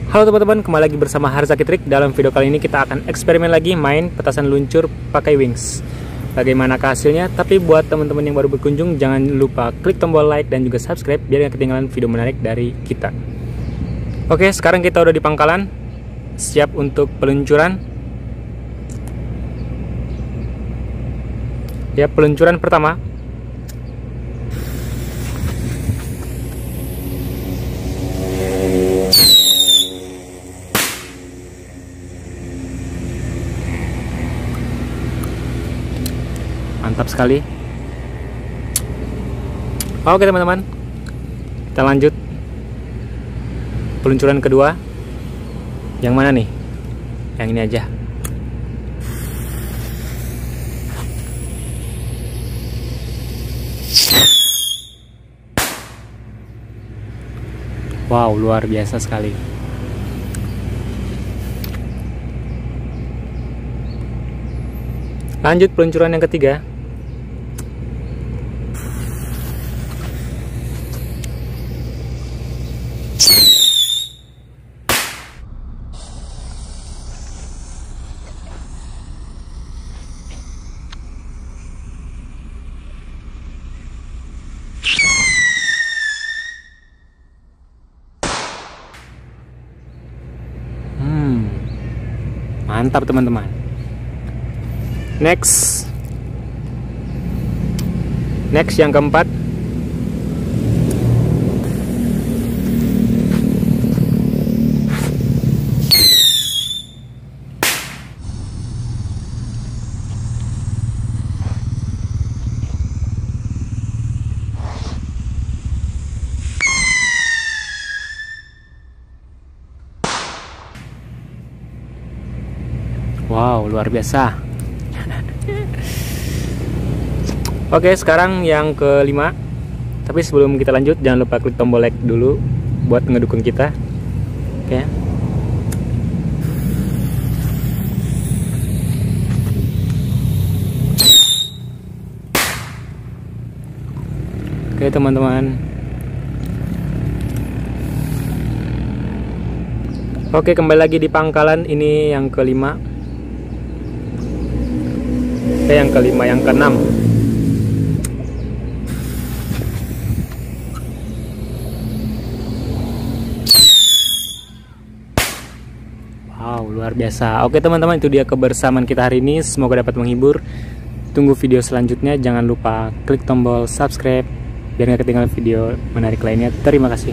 Halo teman-teman, kembali lagi bersama Harzaki Trik. Dalam video kali ini kita akan eksperimen lagi main petasan luncur pakai wings. Bagaimanakah hasilnya? Tapi buat teman-teman yang baru berkunjung, jangan lupa klik tombol like dan juga subscribe biar gak ketinggalan video menarik dari kita. Oke, sekarang kita udah di pangkalan, siap untuk peluncuran. Ya, peluncuran pertama. Mantap sekali. Oke teman-teman, kita lanjut peluncuran kedua. Yang mana nih? Yang ini aja. Wow, luar biasa sekali. Lanjut peluncuran yang ketiga. Mantap teman-teman. Next yang keempat. Wow, luar biasa. Oke, sekarang yang kelima. Tapi sebelum kita lanjut, jangan lupa klik tombol like dulu buat ngedukung kita. Oke. Oke teman-teman. Oke, kembali lagi di pangkalan. Ini yang kelima. Yang kelima, yang keenam. Wow, luar biasa. Oke teman-teman, itu dia kebersamaan kita hari ini. Semoga dapat menghibur. Tunggu video selanjutnya. Jangan lupa klik tombol subscribe biar gak ketinggalan video menarik lainnya. Terima kasih.